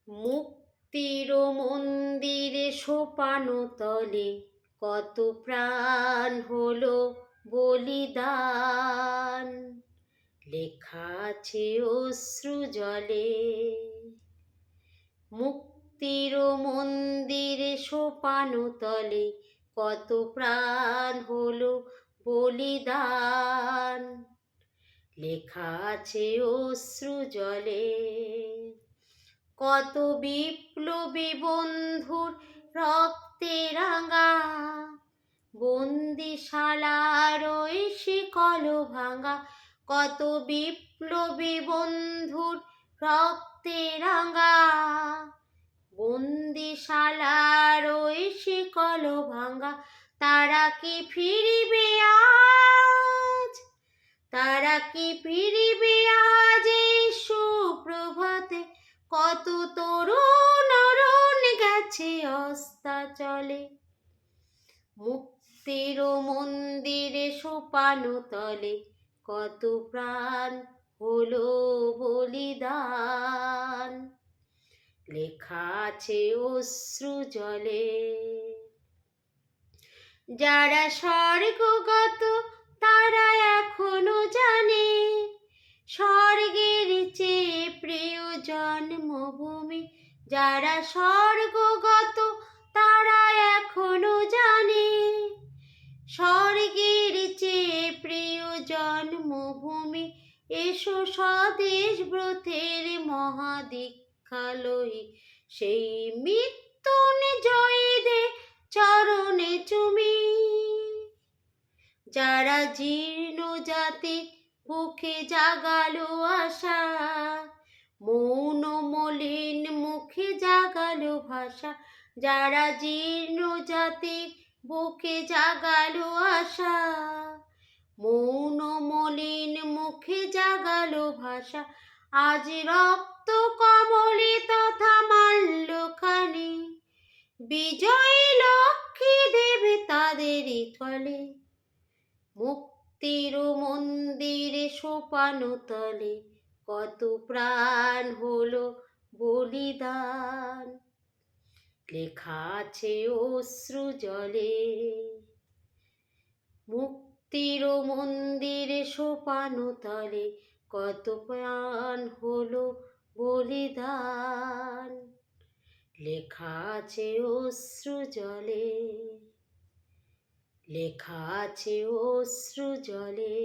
মুক্তির মন্দিরে সোপানো তলে কত প্রাণ হলো বলিদান, লেখা আছে অশ্রু জলে। মুক্তির মন্দিরে সোপানো তলে কত প্রাণ হলো বলিদান, লেখা আছে অশ্রু জলে। কত বিপ্লবী বন্ধুর রক্তে রাঙা বন্দিশালার ওই শিকল ভাঙা, কত বিপ্লবী বন্ধুর রক্তে রাঙা বন্দিশালার ওই শিকল ভাঙা। তারা কি ফিরিবে আজ, তারা কি ফিরিবে আজ এই সুপ্রভাতে? কত তরুণ অরণ গেছে অস্তাচলে। মুক্তির মন্দিরে সোপানো তলে কত প্রাণ হলো বলিদান, লেখা আছে অশ্রু জলে। যারা স্বর্গগত তারা এখনো জানে স্বর্গের চেয়ে প্রিয় জন্মভূমি। যারা স্বর্গগত তারা এখনো জানে স্বর্গের চেয়ে প্রিয় জন্মভূমি। এসো স্বদেশ ব্রতের মহাদীক্ষালয়ী, সেই মৃত্যুঞ্জয়ীদের চরণে চুমি। যারা জীর্ণ জাতি বুকে জাগালো আশা, মৌন মলিন মুখে জাগালো ভাষা। যারা জীর্ণ জাতি বুকে জাগালো আশা, মৌন মলিন মুখে জাগালো ভাষা। আজ রক্ত কমলে তথা মাল্যখানি বিজয়ী লক্ষ্মী দেবে তাদেরই থলে। মুক্তির মন্দিরে সোপানো তলে কত প্রাণ হলো বলিদান, লেখা আছে অশ্রু জলে। মুক্তির মন্দিরে সোপানো তলে কত প্রাণ হলো বলিদান, লেখা আছে অশ্রু জলে, লেখা আছে অশ্রু জলে।